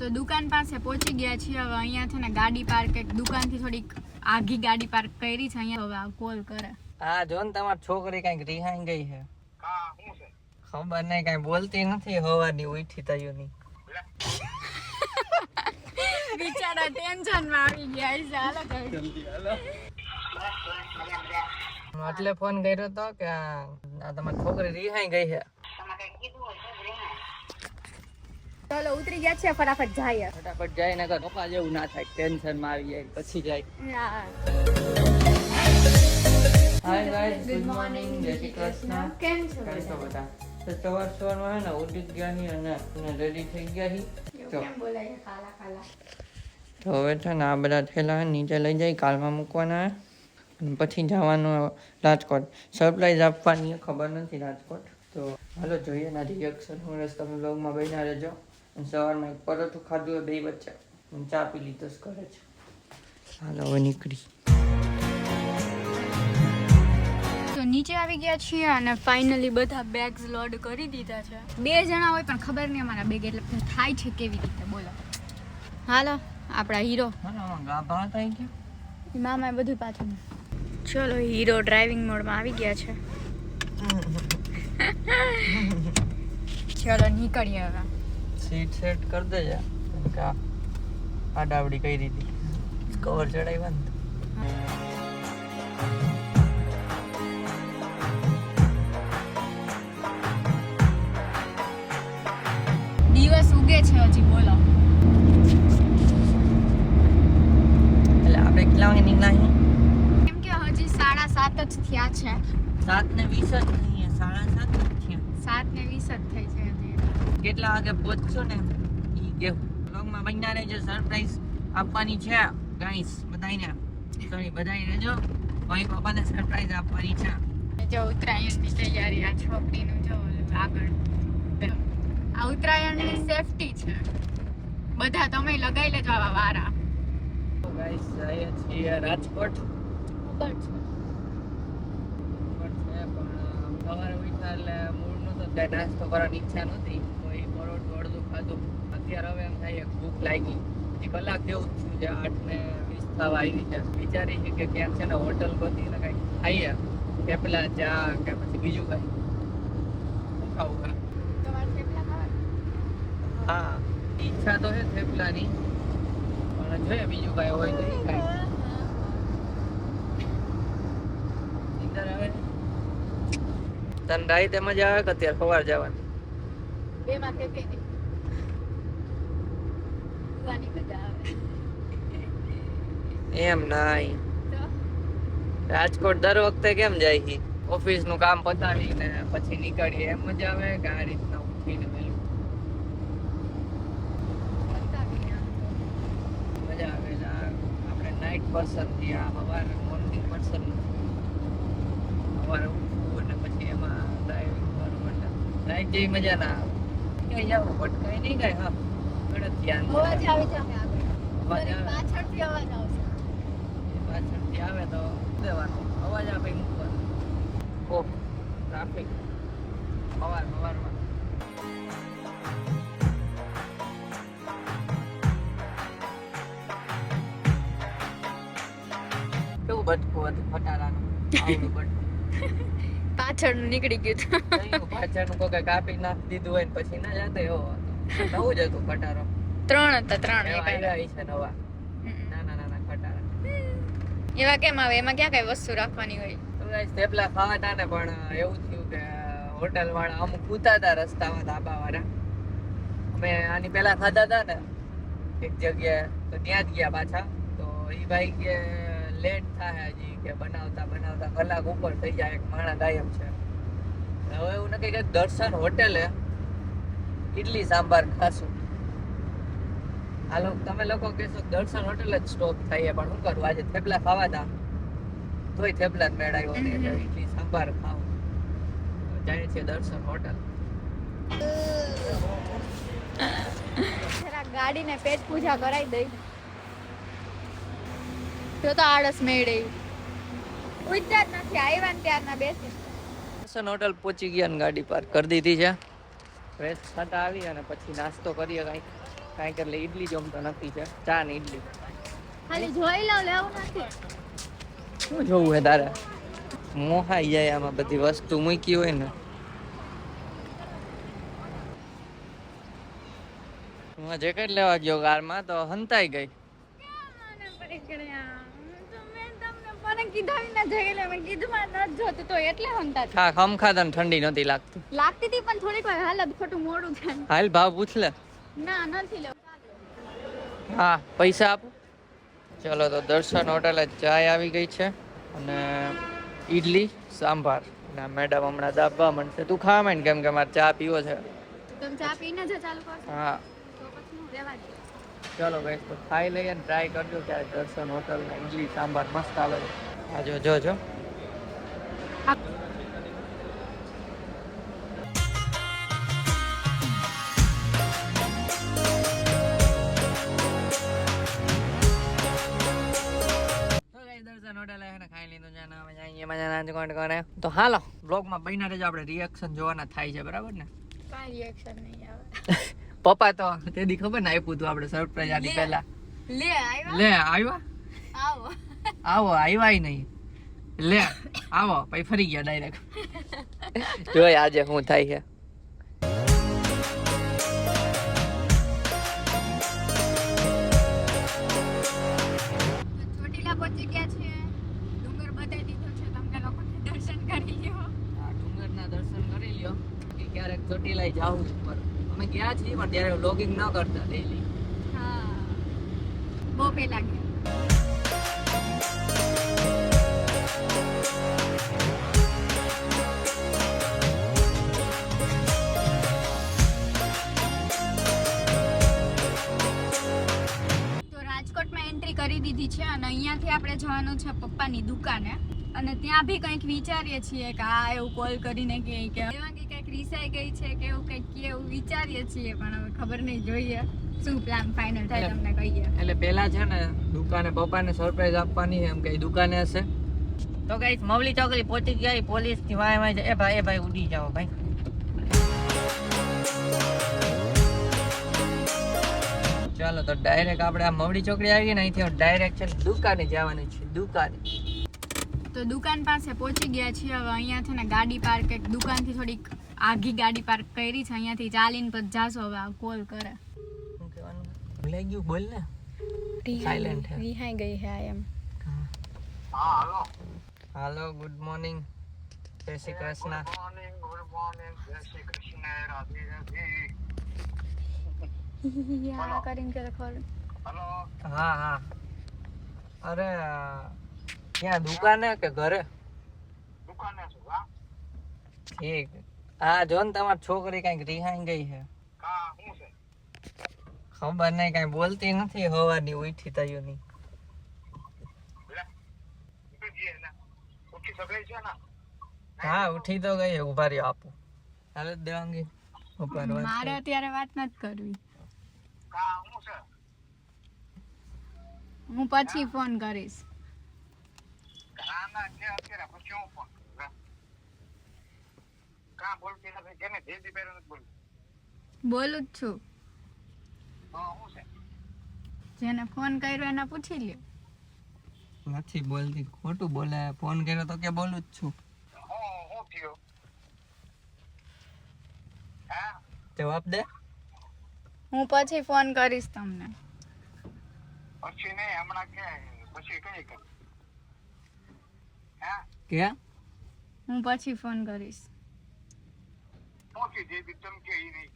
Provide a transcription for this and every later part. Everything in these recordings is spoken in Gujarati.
તો દુકાન પાસે પહોંચી ગયા છીએ. હવે અહીંયા છે ને ગાડી પાર્ક એક દુકાનથી થોડીક આઘી ગાડી પાર્ક કરી છે અહીંયા. હવે આ કોલ કરે. હા જો ને તમારી છોકરી કઈક રિહાઈ ગઈ છે. ખબર નહીં કઈ બોલતી નથી હવાની ઉઠી થયું નહીં. બિચારા ટેન્શન માં આવી ગયા છે. હાલો એટલે ફોન કર્યો તો કે આ તમારી છોકરી રિહાઈ ગઈ છે. ચાલો ઉતરી ગયા છે. ફટાફટ જાય ફટાફટ જાય ને પપ્પા જેવું ના થાય ટેન્શન માં આવી જાય પછી જાય. હાય ગાઈસ ગુડ મોર્નિંગ જય શ્રી કૃષ્ણ. કેમ છો બધા? તો સવારમાં હે ને ઉઠી ગયા હી અને રેડી થઈ ગયા હી. કેમ બોલાય ખાલા ખાલા. તો હવે છે ને આ બધા થેલા નીચે લઈ જાય કાલમાં મૂકવાના અને પછી જવાનું રાજકોટ સરપ્રાઈઝ આપવાની ખબર નથી રાજકોટ. તો હાલો જોઈએ એના રિએક્શન હું રસ તમે બ્લોગમાં બન્યા રહેજો. અને સવારમાં એક પરોઠું ખાધું હોય બે વચ્ચે ચા પી લીધો જ કરે છે. હાલો હવે નીકળી. તો નીચે આવી ગયા છીએ અને ફાઇનલી બધા બેગ્સ લોડ કરી દીધા છે. 2 જણા હોય પણ ખબર નહીં અમારા બેગ એટલે થાય છે કેવી રીતે બોલો. હાલો આપણા હીરો ગાભા થઈ ગયા મામા બધું પાછું. ચલો હીરો ડ્રાઇવિંગ મોડમાં આવી ગયા છે. ચલો નીકળીએ હવે. સીટ સેટ કરી દેજે. આડાવડી કરી દીધી કવર ચડાવી બંધ. દિવસ ઉગે છે હજી બોલો. એટલે આપણે કેટલા વાગે નીકળ્યા? કેમ કે હજી 7:30 જ થયા છે. 7:20 જ નહીં 7:30 જ થયા. 7:20 જ થઈ છે હજી. કેટલા વાગે પહોંચશો ને ઈ કેવું. બ્લોગમાં બન્યા રહેજો. સરપ્રાઈઝ આપવાની છે ગાઈસ બધાને. સોરી બધાને રહેજો. ભાઈ પપ્પાને સરપ્રાઈઝ આપવાની છે. જો ઉત્તરાયણની તૈયારી આ છોકરીનું જો આગળ. આ ઉત્તરાયણની સેફટી છે. બધા તમે લગાઈ લેજો આવા વારા. તો ગાઈસ આયા છીએ રાજકોટ. ખબર છે પણ સવારે ઉઠ્યા એટલે મૂળનું તો કઈ નાસ્તો કરવાની ઈચ્છા નહોતી. કોઈ પરોઠું અડધું ખાધું. અત્યારે હવે એમ થાય ભૂખ લાગી. કલાક જેવું જ થયું છે. 8:20 થવા આવી છે. વિચારી છે કે ક્યાંક છે ને હોટલ ગોતીને કઈ ખાઈએ. થેપલા ચા કે પછી બીજું કઈ શું ખાવું. તમારે થેપલા ખાવા? હા ઈચ્છા તો છે થેપલાની પણ જોઈએ બીજું કઈ હોય તો ઈ ખાય. નીંદર આવે તને રાતે મજા આવે કે અત્યારે સવાર જવાની? બેમાં કેવી નહીં જોવાની મજા આવે. એમ નાઈ રાજકોટ દર વખતે કેમ જાય છે? ઓફિસ નું કામ પતાવીને પછી નીકળીએ એમ મજા આવે કે આ રીતના ઉઠીને વહેલું મજા આવે? આપણે નાઇટ પર્સન છીએ. આ સવારે મોર્નિંગ પર્સન સવારે ઉઠવું અને પછી એમાં ડ્રાઇવિંગ કરવું એટલે નાઇટ જેવી મજા ના આવે. કઈ જાવ ભટકાય નહીં કઈ. હા ગણત ધ્યાન અવાજ આવે છે અમે આગળ. અવાજ આવે. પાછળથી અવાજ આવશે. પાછળથી આવે તો દેવાનો અવાજ આપે મૂકવાનો. ઓહ ટ્રાફિક સવારમાં. કેવું બટકું હતું ખટારાનું આવડું બટકું. પાછળનું નીકળી ગયું હતું. પાછળનું કોઈ કાપી નાખી દીધું હોય ને પછી ના જાતે એવો હતો. નવું જ હતું ખટારો. 3 હતા 3 એવા આવ્યા છે નવા નાના ખટારા. એવા કેમ આવે? એમાં ક્યાં કઈ વસ્તુ રાખવાની હોય? તો ગાઈસ થેપલા ખાવાતા ને પણ એવું થયું કે હોટલ વાળા અમુક ઉતારતા રસ્તામાં ધાબા વાળા. અમે આની પહેલા ખાધા હતા ને એક જગ્યાએ તો ત્યાં જ ગયા પાછા. તો એ ભાઈ કે લેટ થાય હજી કે બનાવતા કલાક ઉપર થઈ જાય. એક માણસ ગાયબ છે. હવે એવું નક્કી કે દર્શન હોટેલે ઇડલી સાંભાર ખાશું. તમે લોકો કહેશો દર્શન હોટેલ જ સ્ટોપ થાય પણ શું કરું આજે થેપલા ખાવા હતા તોય થેપલા જ મેળાયો ને ઇડલી સાંભાર ખાવું. જાય છે દર્શન હોટલ. જરા ગાડીને પેટ પૂજા કરાવી દઈ. તો આળસ મેળે ઉઠતા જ નથી. આવ્યા ને ત્યારના બેસી દર્શન હોટલ પહોંચી ગયા ને ગાડી પાર્ક કરી દીધી છે. ફ્રેશ થતા આવી અને પછી નાસ્તો કરીએ કાંઈ. કાંઈક એટલે ઈડલી જમતો નથી છે, ચા ને ઈડલી. ખાલી જોઈ લઉં, લેવું નથી. શું જોવું હે તારે? મોહાઈ જાય આમાં બધી વસ્તુ મૂકી હોય ને. હું જેકેટ લેવા ગયો કારમાં તો હંતાઈ ગઈ. હા, ખમખાતા ને ઠંડી નહોતી લાગતી. લાગતી હતી પણ થોડીક વાર હાલત ખોટું મોડું થાય. હાલ ભાવ પૂછ લે. ના નથી લેવું. હા, પૈસા આપો. ચલો તો દર્શન હોટલે ચાય આવી ગઈ છે અને ઈડલી સાંભાર. ના મેડમ હમણાં દાબવા માંડશે. તું ખા માંડ કેમ કે મારે ચા પીવો છે. તમે ચા પીને જ ચાલુ કરશો? હા. તો પછી હું રહેવા દઉં. ચલો ગાઈસ તો ખાઈ લઈએ ને ટ્રાય કરજો કે દર્શન હોટલમાં ઈડલી સાંભાર મસ્ત આવે છે. આ જો તો હાલો બ્લોગમાં બન્યા રહેજો. આપણે રિએક્શન જોવાના થાય છે, બરાબર ને? કાંઈ રિએક્શન નહીં આવે. પપ્પા તો તેદી ખબર ને આપ્યું તું આપણે સરપ્રાઈઝ આની પહેલા. લે આવ્યા. લે આવ્યા. આવો આવ્યા નહીં. લે આવો પછી ફરી ગયા ડાયરેક્ટ. જોઈ આજે શું થાય છે. ચોટીલા પહોંચી ગયા છે. ડુંગર બતાવી દીધો છે તમને લોકોને. દર્શન કરી લ્યો. આ ડુંગરના દર્શન કરી લ્યો. કે ક્યારેક ચોટીલા જાવું ઉપર. અમે ગયા છીએ પણ ત્યારે વ્લોગિંગ ન કરતા ડેઈલી. હા, બહુ પેલા ગયા. કરી દીધી છે અને અહીંયાથી આપણે જવાનું છે પપ્પાની દુકાને અને ત્યાં બી કંઈક વિચારીએ છીએ કે આ એવું કોલ કરીને કે કંઈક રીસાઈ ગઈ છે કે એવું કંઈક એવું વિચારીએ છીએ પણ હવે ખબર નહીં, જોઈએ શું પ્લાન ફાઇનલ થાય તમને કહીએ. એટલે પેલા છે ને દુકાને પપ્પાને સરપ્રાઈઝ આપવાની એમ કે દુકાને હશે. તો ગાઈસ મવલી ચોકડી પહોંચી ગયા. પોલીસ થી વાય છે. એ ભાઈ ઉડી જાઓ ભાઈ. ચાલો તો ડાયરેક્ટ આપણે આ મવડી ચોકડી આવી ને અહીંથી ડાયરેક્ટ છે દુકાને જવાનું છે. દુકાને તો દુકાન પાસે પહોંચી ગયા છીએ. હવે અહીંયા છે ને ગાડી પાર્ક એક દુકાનથી થોડીક આઘી ગાડી પાર્ક કરી છે. અહીંયાથી ચાલીને પછી જાશો. હવે આ કોલ કરે. શું કહેવાનું ભૂલાઈ ગયું? બોલ ને. સાયલેન્ટ હે. રિહાઈ ગઈ હે આ એમ. હા હાલો. હાલો, ગુડ મોર્નિંગ. જય શ્રી કૃષ્ણ. ગુડ મોર્નિંગ, જય શ્રી કૃષ્ણ, રાધે રાધે. યા કરીને કે ખબર. હાલો. હા. અરે ક્યાં દુકાને કે ઘરે? દુકાને છું. હા ઠીક. હા જો ને તમારી છોકરી કઈક રિહાઈ ગઈ છે. કા શું છે? ખબર નહીં, કઈ બોલતી નથી. હવાની ઉઠી થયું નહીં. ઉઠી સગાઈ છે ને? હા ઉઠી તો ગઈ. ઉભા રહ્યો આપું. હાલે દેવાંગી ઉપર મારે અત્યારે વાત નથી કરવી. કા શું છે? હું પછી ફોન કરીશ. ના કે અત્યારે પછી હું ફોન કરું. કા બોલતી નથી? કેને જેદી પહેરો નથી બોલતી? બોલું જ છું. હા શું છે? જેને ફોન કર્યો એને પૂછી લ્યો. નથી બોલતી. ખોટું બોલે. ફોન કર્યો તો કે બોલું જ છું. હું થયો? હા જવાબ દે. હું પછી ફોન કરીશ તમને. પછી નહીં, હમણાં કે પછી કઈ કર? હા કે હું પછી ફોન કરીશ. મોટી જેદી તમ કે ઈ નહીં.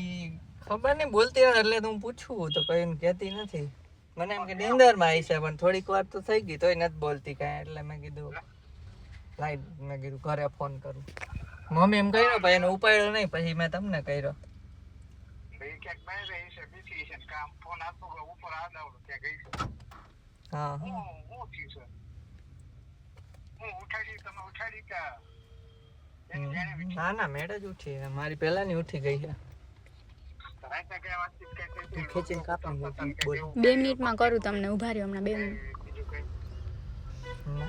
ઈ ખબર નહીં બોલતી હોય એટલે હું પૂછું તો કઈ કહેતી નથી. મને એમ કે ડેન્જરમાં આવી છે પણ થોડીક વાર તો થઈ ગઈ તોય નથી બોલતી કાંઈ. એટલે મેં કીધું લાઈ, મેં કીધું ઘરે ફોન કરું. મમ્મી એમ કર્યો ભાઈ એને ઉપાડ્યો નહીં. પછી મેં તમને કર્યો. ક્યાંક બહાર રહી છે, બીજી છે, કામ ફોન આપતો ઉપર આડાવડો ત્યાં ગઈ છે. હા હું થયું છે? હું ઉઠાડી, તમે ઉઠાડી કે એની જાણે વીઠી? ના મેળ જ ઉઠી. મારી પહેલાની ઉઠી ગઈ છે. રાતે કઈ વાતચીત કઈ તું ખેંચીને કાપી બોલ. 2 મિનિટમાં કરું તમને. ઉભા રહ્યો હમણાં 2 મિનિટ. બીજું કઈ?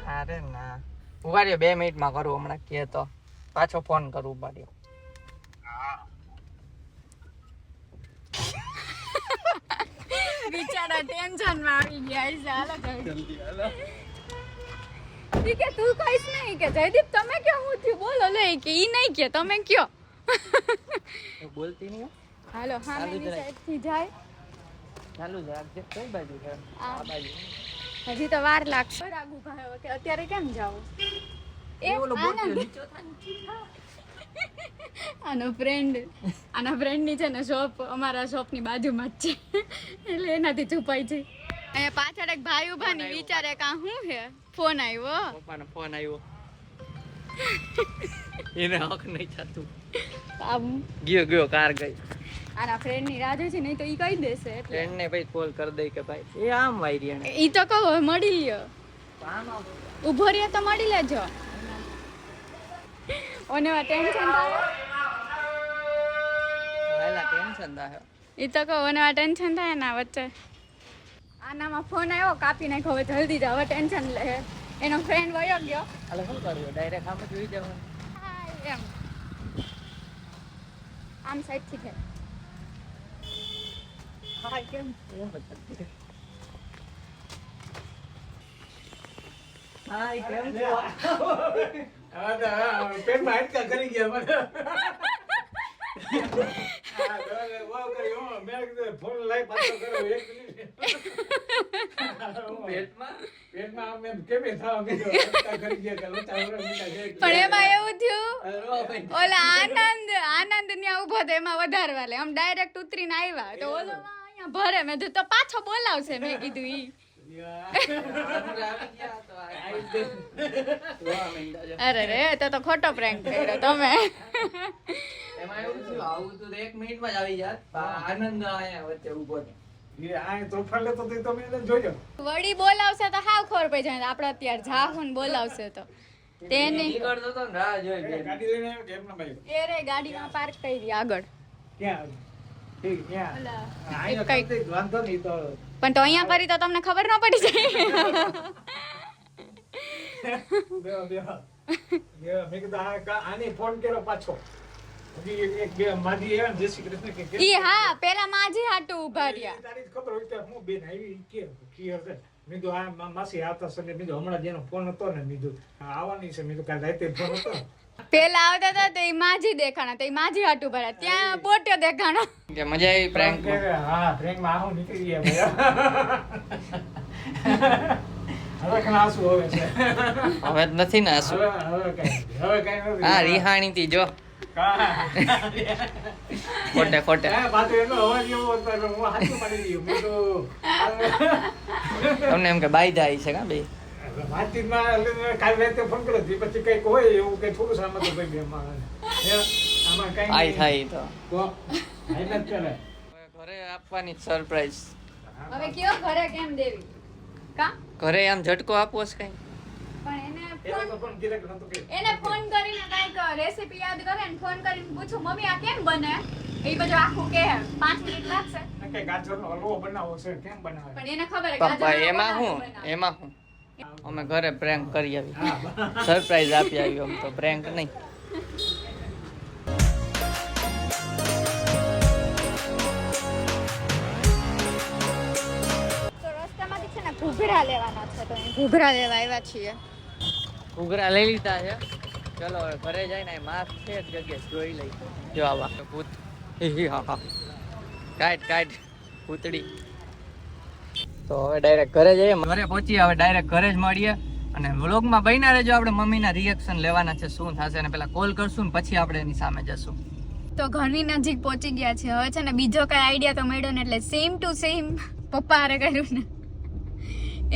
ના રે ના. ઉભા રહ્યો 2 મિનિટમાં કરું. હમણાં કે તો પાછો ફોન કરું. ઉભા રહ્યો. હા બિચારા ટેન્શન માં આવી ગયા છે. હાલો જલ્દી હાલો. ઈ કે તું કઈશ નહીં કે જયદીપ તમે કે હું થયું બોલો લે કે ઈ નહીં કે તમે કયો. બોલતી નહીં હો. હાલો સામેની સાઈડ થી જાય. ચાલુ જ રાખજે. કઈ બાજુ છે? આ બાજુ. હજી તો વાર લાગશે. આગુ ભાઈ કે અત્યારે કેમ જાવ? એ ઓલો બોટ્યો આનંદ. નીચો થાય. આનો ફ્રેન્ડ ની છે ને શોપ અમારા શોપ ની બાજુમાં જ છે એટલે એનાથી છુપાઈ છે. અહીંયા પાછળ એક ભાઈ ઉભા ને વિચારે કા શું છે. ફોન આવ્યો. પપ્પાનો ફોન આવ્યો. એને હક નહીં થતું. આમ ગયો કાર ગઈ. આના ફ્રેન્ડ ની રાહ જોઈ છે નહીં તો ઈ કહી દેશે એટલે ફ્રેન્ડ ને ભાઈ કોલ કરી દઈ કે ભાઈ એ આમ વાયરી એને. ઈ તો કહો મળી લ્યો. આમ આમ. ઉભો રહ્યો તો મળી લેજો. ઓને ટેન્શન થાય. હાલા ટેન્શન થાય. ઈ તો કહો ઓને ટેન્શન થાય ના વચ્ચે. આનામાં ફોન આવ્યો કાપી નાખ્યો હવે જલ્દી જાવ હવે ટેન્શન લે. એનો ફ્રેન્ડ વયો ગયો. હાલે શું કર્યું? ડાયરેક્ટ આમ જ જોઈ જવાનું. એમ આમ સાઈડ થી છે. હા કેમ? એમ જ કરતી. હા કેમ છો? પેટમાં હાડકા કરી ગયા મને. ફોન લાઈ પાછો કર્યો 1 મિનિટ. પેટમાં આમ એમ કેમ થાવ કીધું હાડકા કરી ગયા કે લોચા વરા મીઠા છે. પણ એમાં એવું થયું રો ભાઈ. ઓલા આનંદ ત્યાં ઉભો તો એમાં વધારવા લે આમ ડાયરેક્ટ ઉતરીને આવ્યા તો ઓલો અહીંયા ભરે મેં કીધું તો પાછો બોલાવશે મેં કીધું ઈ અરે રે તો ખોટો પ્રેન્ક કર્યો તમે. એમાં એવું થયું આવું તો 1 મિનિટમાં જ આવી જાત. આનંદ આયા વચ્ચે ઊભો છે. એ આ તોફાન લેતો તો તમે એને જોજો. વળી બોલાવશે તો હાવ ખબર પડી જાય આપણે અત્યારે જાહું ને બોલાવશે તો તેને નીકળતો તો ને રાહ જોઈ બે. ગાડી લઈને આવ્યો કે એમના ભાઈ? એ રે ગાડીમાં પાર્ક કરી આગળ ક્યાં? ઠીક ક્યાં? ઓલા આયો એક તો વાંધો નહીં તો પણ તો અહીંયા કરી તો તમને ખબર ન પડી જાય. બે મેં કીધું આને ફોન કર્યો પાછો. હજી એક બે માજી આવ્યા ને જય શ્રી કૃષ્ણ કે ઈ હા પેલા માજી હાટુ ઉભા રહ્યા. તારી જ ખબર હોય તો હું બેન આવી કે ક્લિયર છે. મેં કીધું આ માસી આવતા છે મેં કીધું હમણાં જેનો ફોન હતો ને મેં કીધું આવવાની છે મેં કીધું કાલે રાતે ફોન હતો. પેલા આવતા હતા તો ઈ માજી દેખાણા તો ઈ માજી હાટુ ભરા ત્યાં પોટ્યો દેખાણો. કે મજા આવી પ્રેન્ક હા પ્રેન્કમાં આવું નીકળી ગયા ભાઈ. હવે કઈ આંસુ હવે છે. હવે જ નથી ને આસુ. હવે કઈ નથી. હા રિહાણી થી જો ખોટે હા પાછો એનો અવાજ એવો હતો એટલે હું હાથું પાડી દીધું. મેં તો તમને એમ કે બાઈ જાય છે કા બે વાતચીતમાં કાલે રાતે ફોન કર્યો હતી પછી કઈક હોય એવું કઈ થોડું સામત હતું ભાઈ આમાં કઈ આઈ થાય તો એટલે જ ચાલે. ઘરે આપવાની સરપ્રાઈઝ. હવે કયો ઘરે કેમ દેવી કા ઘરે આમ ઝટકો આપવો છે કઈ? પણ એનો તો ફોન direct નહોતો કર્યો. એને ફોન કરીને કઈક રેસીપી યાદ કરે ને ફોન કરીને પૂછું મમ્મી આ કેમ બને એ બધું આખું કે 5 મિનિટ લાગશે કઈ ગાજરનો હલવો બનાવવો છે કેમ બનાવે? પણ એને ખબર પપ્પા એમાં હું અમે ઘરે પ્રેન્ક કરી આવી. સરપ્રાઈઝ આપી આવી. આમ તો પ્રેન્ક નહીં. તો રસ્તામાંથી છે ને ઘૂઘરા લેવાના છે તો ઘૂઘરા લેવા આવ્યા છીએ. ઘૂઘરા લઈ લીધા છે. ચલો હવે ઘરે જઈને માસ્ક છે એક જગ્યાએ જોઈ લઈ. જો આવા ભૂત. કાઢ ભૂતડી. તો હવે ડાયરેક્ટ ઘરે જઈએ. ઘરે પહોંચીએ હવે ડાયરેક્ટ ઘરે જ મળીએ અને વ્લોગમાં બન્યા રહેજો. આપણે મમ્મીના રિએક્શન લેવાના છે શું થશે અને પેલા કોલ કરશું ને પછી આપણે એની સામે જશું. તો ઘરની નજીક પહોંચી ગયા છે. હવે છે ને બીજો કઈ આઈડિયા તો મળ્યો ને એટલે સેમ ટુ સેમ પપ્પા હારે કર્યું ને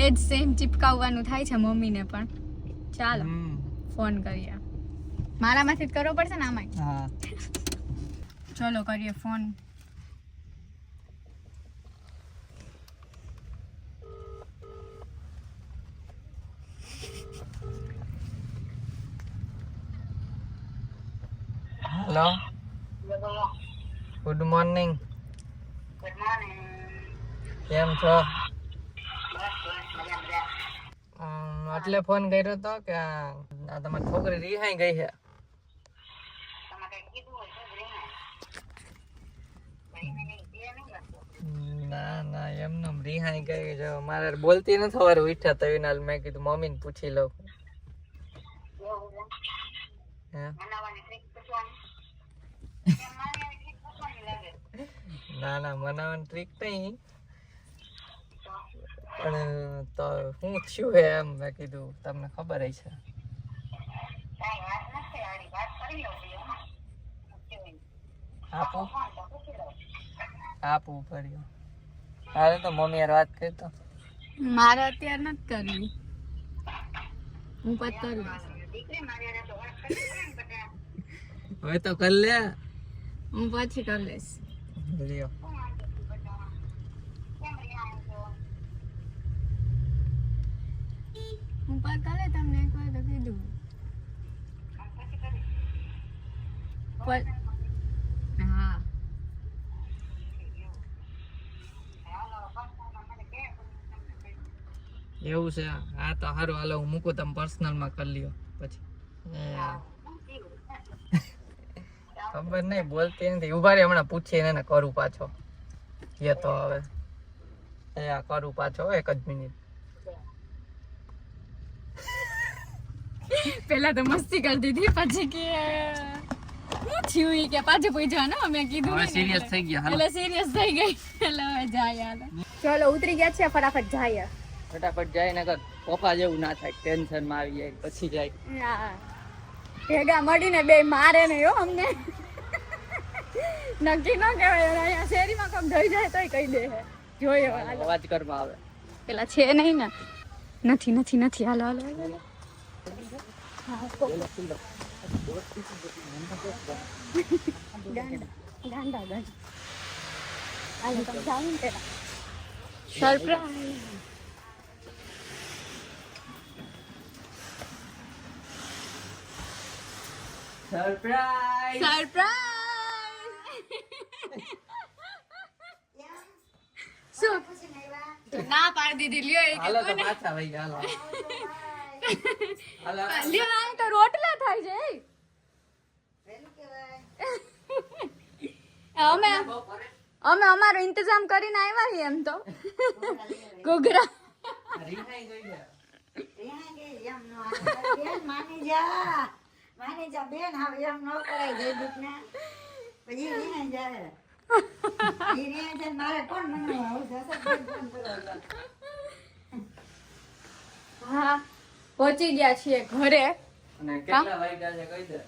એ જ સેમ ચિપકાવવાનું થાય છે મમ્મીને પણ. ચાલો ફોન કરીએ. મારામાંથી જ કરવો પડશે ને આમાં. હા ચલો કરીએ ફોન. Hello good morning. કેમ છો? એટલે ફોન કર્યો તો કે આ તમારી છોકરી રિહાઈ ગઈ છે. ના ના એમને રિહાઈ ગઈ જો મારે બોલતી નથી સવારે ઉઠ્યા તો એના મેં કીધું મમ્મીને પૂછી લઉં હે? ના ના મનાવવાની ટ્રીક નહીં પણ તો શું થયું એમ મેં કીધું તમને ખબર હશે આપું આપું પડ્યું હારે તો મમ્મી યાર વાત કરી તો મારે અત્યારે નથી કરવી હું પછી કરું હવે તો કર લે હું પછી કરી લઈશ લ્યો હું પછી કરે તમને એક વાર તો કીધું હા એવું છે હા તો સારું હાલો હું મૂકું તમે પર્સનલ માં કરી લ્યો પછી ખબર નહીં બોલતી નથી ઉભા રહી હમણાં પૂછીને એને કરું પાછો એ તો હવે એ કરું પાછો 1 જ મિનિટ પેલા તો મસ્તી કરતી હતી પછી કે હું થયું ઈ કે પાછું પૂછવાનું અમે કીધું હવે સિરિયસ થઈ ગયા હાલો એટલે સિરિયસ થઈ ગઈ એટલે હવે જાય હાલો ચલો ઉતરી ગયા છે ફટાફટ જાય ફટાફટ જાય ને પપ્પા જેવું ના થાય ટેન્શન માં આવી જાય પછી જાય હા ભેગા મળીને બે મારે નહીં હો અમને નક્કી ન કહેવાય અહીંયા શેરીમાં કોક ધોઈ જાય તોય કહી દે જોયો હાલો અવાજ કરવા આવે પેલા છે નહીં ને નથી હાલો હાલો ગાંડા હાલો તમે જાઓ ને પેલા સરપ્રાઈઝ સરપ્રાઈઝ શું ના પાડી દીધી લ્યો એ હાલો તો પાછા વઈ ગયા હાલો હાલો લ્યો આ તો રોટલા થાય છે અમે અમારો ઇંતજામ કરીને આવ્યા છીએ એમ તો ઘૂઘરા રીહાઈ ગઈ છે માની જા બેન હવે એમ ન કરાય દે દુખને પછી રીને જાય ઈ રીને જાય મારે કોણ મનાવે હું જસત બેન ફોન કરવા હા પહોંચી ગયા છીએ ઘરે અને કેટલા વાગ્યા છે કહી દે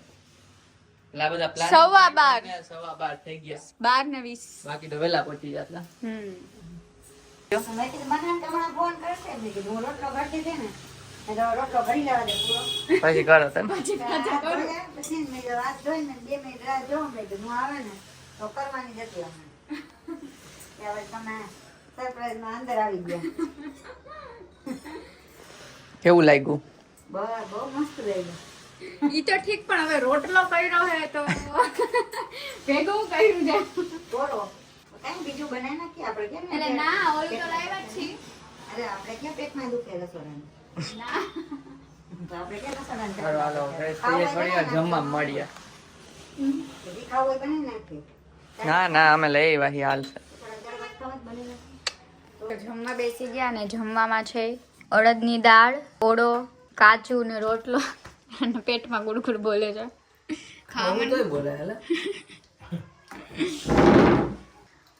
પેલા બધા પ્લાન 12:15 12:15 થઈ ગયા 12:20 બાકી તો વેલા પહોંચી જતા મેં કીધું મને તમારા ફોન કરશે મેં કીધું હું રોટલો કરતી હતી ને તો રોટલો કરી લેવા દે પૂરો પછી કરો તમે પછી મેં કીધું હાથ ધોઈને 2 મિનિટ રાહ જોઉં મેં કીધું હું આવે ને તો કરવાની જ હતી અમે હવે તમે સરપ્રાઈઝમાં અંદર આવી ગયા કેવું લાગ્યું બહુ મસ્ત લાગ્યું ઈ તો ઠીક પણ હવે રોટલો કર્યો હે તો ભેગું કર્યું છે બોલો કઈ બીજું બનાવી નાખીએ આપણે કેમ એટલે ના ઓલું તો લાવ્યા જ છીએ અરે આપણે ક્યાં પેટમાં દુખે રસોડાનું ના તો આપણે ક્યાં રસોડાનું હાલો હાલો ફ્રેશ થઈએ થોડી વાર જમવા મળીએ જે ખાવું હોય બનાવી નાખીએ ના ના અમે લઈ વાહી હાલ છે થોડા ગરમ ખાવા જ બની નાખીએ તો જમવા બેસી ગયા ને જમવામાં છે અડદની દાળ ઓળો કાચું ને રોટલો અને પેટમાં ગુડગુડ બોલે છે ખાવાનું બોલે હાલે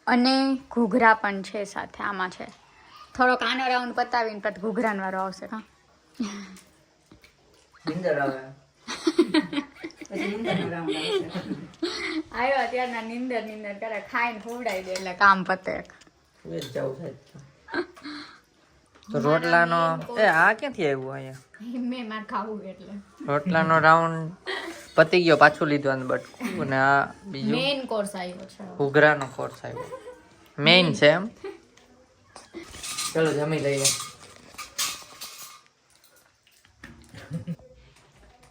અને ઘૂઘરા પણ છે સાથે આમાં છે થોડો કાનો રાઉન્ડ પતાવીને પછી ઘૂઘરાનો વારો આવશે હા નિંદર આવે પછી નીંદરનો રાઉન્ડ આવશે આવ્યો અત્યારના નીંદર કરે ખાઈને ખવડાવી દે એટલે કામ પતે સુઈ જ જાવું છે તો રોટલાનો એ આ ક્યાંથી આવ્યું અહીંયા મેં મારે ખાવું એટલે રોટલાનો રાઉન્ડ પતી ગયો પાછું લીધું અને બટકું અને આ બીજું મેઇન કોર્સ આવ્યો છે ઘૂઘરાનો કોર્સ આવ્યો મેઇન છે એમ ચલો જમી લઈએ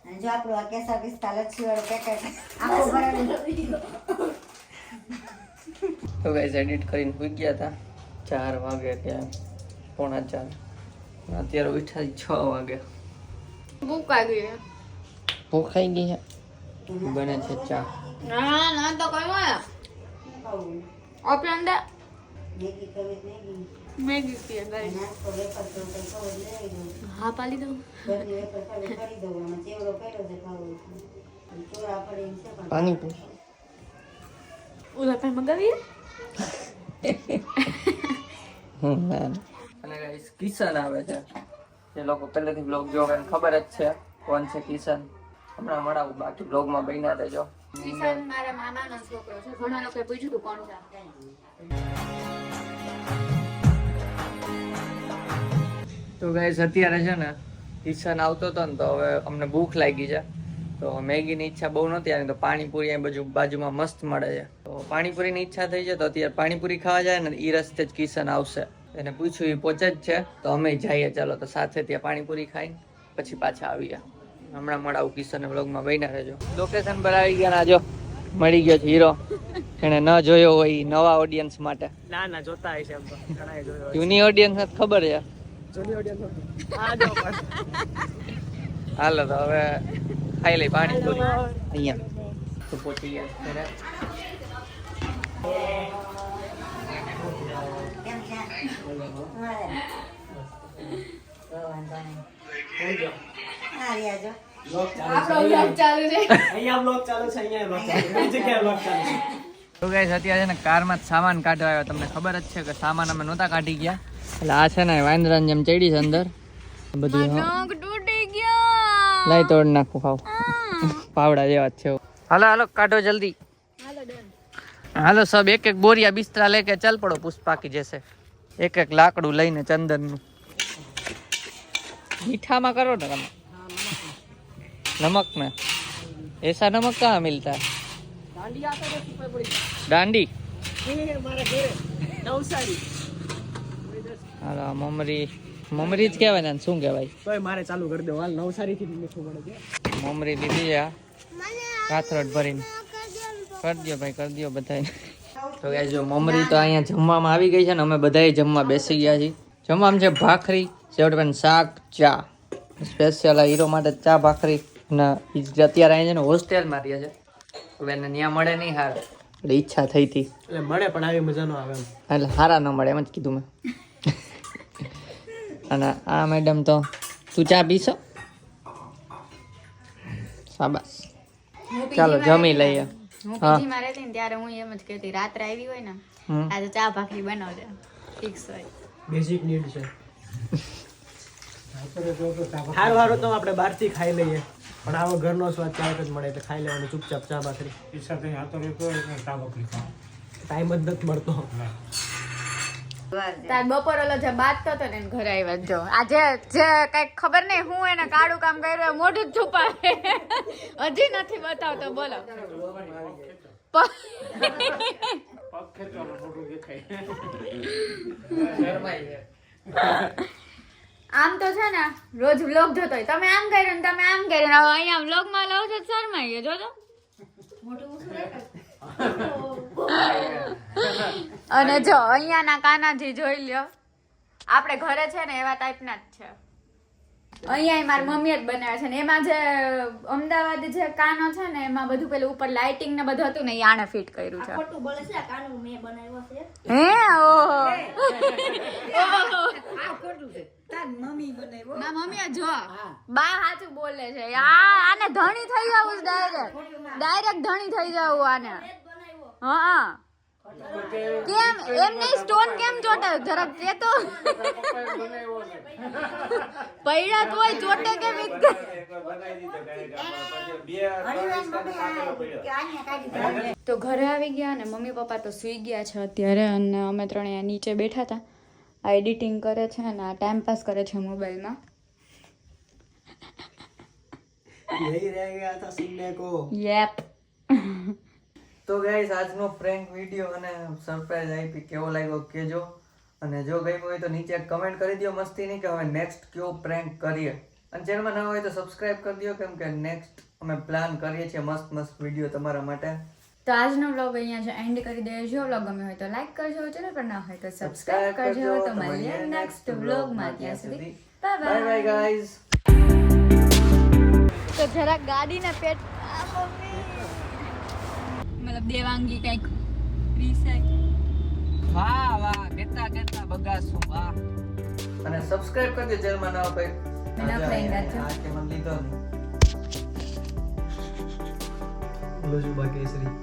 અને જો આપણું આ કેસર પિસ્તા લચ્છી વાળું પેકેટ આખું ભરેલું તો ગાઈસ એડિટ કરીને ભૂઈ ગયા હતા 4 વાગે ત્યાં 3:45 અત્યારે ઉઠ્યા 6 વાગે ભૂખ આવી ગઈ ભૂખ ખાઈ ગઈ છે બને છે ચા ના ના તો કઈ હોય ઓપન દે મેગી ખબર મેગી મેગી પીએ ગાઈ નાસ્તો વેફર તો કંઈ ખબર લઈ દઉં હા પાલી દઉં ઘરની વેફર ખાલી કરી દઉં એમાં ચેવડો કર્યો છે ખાવું ચોરા પડે એમ છે પણ પાણીપુરી ઓલા પણ મગાવીએ અને ગાઈસ કિશન આવે છે જે લોકો પહેલેથી બ્લોગ જોવે એને ખબર જ છે કોણ છે કિશન. હમણાં મળાવું બાકી બ્લોગમાં બન્યા રહેજો. કિશન મારા મામાનો છોકરો છે ઘણા લોકોએ પૂછ્યું હતું કોણ છે તો ગાઈસ અત્યારે છે ને કિશન આવતો હતો ને તો હવે અમને ભૂખ લાગી છે તો મેગીની ઈચ્છા બહુ નહોતી આવી તો પાણીપુરી અહીં બાજુમાં મસ્ત મળે છે તો પાણીપુરીની ઈચ્છા થઈ છે તો અત્યારે પાણીપુરી ખાવા જાય ને એ રસ્તે જ કિશન આવશે. એને પૂછ્યું એ પહોંચે જ છે તો અમે જઈએ ચાલો તો સાથે ત્યાં પાણીપુરી ખાઈને પછી પાછા આવીએ. હમણાં મળાવું કિશન બ્લોગમાં બન્યા રહેજો. લોકેશન પર આવી ગયા જો મળી ગયો છે હીરો. એને ન જોયો હોય ઈ નવા ઓડિયન્સ માટે. ના ના જોતા હશે એમ તો ઘણા જોયો જૂની ઓડિયન્સ ખબર છે. જૂની ઓડિયન્સ આ જો પણ હાલો તો હવે ખાઈ લઈ પાણીપુરી અહીંયા તો પહોંચી ગયા ઘરે. કેમ છે અમારે તો વાંધો નહીં આ રહ્યા જો આપણો vlog ચાલુ છે અહીંયા બ્લોગ ચાલુ છે અહીંયા બ્લોગ ચાલુ છે બધી જગ્યાએ બ્લોગ ચાલુ છે. તો ગાઈસ અત્યારે છે ને કારમાં જ સામાન કાઢવા આવ્યો. તમને ખબર જ છે કે સામાન અમે નહોતા કાઢી ગયા એટલે આ છે ને વાંદરાની જેમ ચડી છે અંદર બધું. નોક તૂટી ગયો લાઈ તોડ નાખું ખાવ પાવડા જેવા જ છે. હાલો હાલો કાઢો જલ્દી. હાલો ડન હાલો સબ એક એક બોરિયા બિસ્તરા લેકે ચલ પડો પુષ્પા કી જैसे એક એક લાકડું લઈને ચંદનનું. मीठा में करो ना તમે नमक में ऐसा नमक कहाँ मिलता है દાંડી આતો તો super પડી दांडी એ મારા ઘરે નવસારી હાલો મમરી મમરી જ કહેવાય ને શું કહેવાય તોય મારે ચાલુ કરી દો હાલ નવસારી થી મીઠું મળે છે મમરી લીધી છે કાથરોટ ભરીને કરી દો ભાઈ કરી દો બધાય. તો ગાઈસ જો મમરી તો અહીંયા જમવામાં આવી ગઈ છે ને અમે બધાય જમવા બેસી ગયા છીએ. જમવામાં છે ભાખરી સેવટન શાક ચા સ્પેશિયલ આ હીરો માટે ચા ભાખરી અને અત્યારે અહીંયા છે ને હોસ્ટેલમાં રહે છે હવે એને ત્યાં મળે નહીં હાર એટલે ઈચ્છા થઈ હતી એટલે મળે પણ આવી મજા ન આવે એમ એટલે હારા ન મળે એમ જ કીધું મેં. અને આ મેડમ તો તું ચા પીશો શાબાશ ચાલો જમી લઈએ. હું હા. પીજી માં રહેતી ને ત્યારે હું એમ જ કહેતી રાત્રે આવી હોય ને હમ. આજે ચા ભાખરી બનાવજે ફિક્સ હોય બેઝિક નીડ છે હારું હારું તો આપણે બહારથી ખાઈ લઈએ પણ આવો ઘરનો સ્વાદ ક્યારેક જ મળે એટલે ખાઈ લેવાનું ચૂપચાપ ચા ભાખરી ટાઈમ જ નથી મળતો તાર બપોર ઓલો જે બાતતો હતો ને એને ઘરે આવ્યા જ જો આજે જે કઈક ખબર નહીં હું એને કાળું કામ કર્યું મોઢું જ છુપાવે હજી નથી બતાવતો બોલો આમ તો છે ને રોજ વ્લોગ જોતો હોય તમે આમ કર્યું ને તમે આમ કર્યું ને હવે અહીંયા વ્લોગ માં લાવો છો શરમાઈએ જોજો અને જો અહીંયાના કાનાજી જોઈ લ્યો આપણે ઘરે છે ને એવા ટાઈપના જ છે. અહીંયા મારી મમ્મીએ જ બનાવ્યા છે ને એમાં જે અમદાવાદ જે કાનો છે ને એમાં બધું પેલું ઉપર લાઇટિંગ ને બધું હતું ને એ આને ફિટ કર્યું છે. ખોટું બોલે છે આ કાનું મેં બનાવ્યો છે હે ઓહો આ ખોટું છે તાર મમ્મી બનાવ્યો ના મમ્મી જો બા સાચું બોલે છે આને ધણી થઈ જાવું ડાયરેક્ટ ધણી થઈ જાવું આને. હા કેમ એમ નહીં સ્ટોન કેમ ચોટે જરાક કે તો પૈડા તોય ચોટે કેમ તો ઘરે આવી ગયા અને મમ્મી પપ્પા તો સૂઈ ગયા છે અત્યારે અને અમે ત્રણે અહીંયા નીચે બેઠા હતા. આ એડિટિંગ કરે છે અને આ ટાઈમ પાસ કરે છે મોબાઈલમાં. यही रह गया था सुनने को યેપ તો ગાઈસ આજનો પ્રેન્ક વિડિયો અને સરપ્રાઈઝ આપી કેવો લાગ્યો કેજો અને જો ગમ્યું હોય તો નીચે કમેન્ટ કરી દો મસ્તી નહીં કે હવે નેક્સ્ટ કયો પ્રેન્ક કરીએ અને ચેનલમાં ન હોય તો સબસ્ક્રાઇબ કરી દો કેમ કે નેક્સ્ટ અમે પ્લાન કરીએ છીએ મસ્ત મસ્ત વિડિયો તમારા માટે. તો આજનો વ્લોગ અહીંયા જ એન્ડ કરી દેજો. વ્લોગ ગમ્યો હોય તો લાઈક કરજો, ચેનલ પર ના હોય તો સબસ્ક્રાઇબ કરજો. તો મળીએ નેક્સ્ટ વ્લોગમાં. ત્યાં સુધી બાય બાય બાય ગાઈસ. તો જરા ગાડીના પેટ મતલબ દેવાંગી કઈક વાહ વાહ કેટલા બગાસું વાહ. અને સબસ્ક્રાઇબ કરજો ચેનલમાં નવા કોઈ એના friend હતા. આ કે મને લીધો નહીં. બોલો છું બાકી કેસરી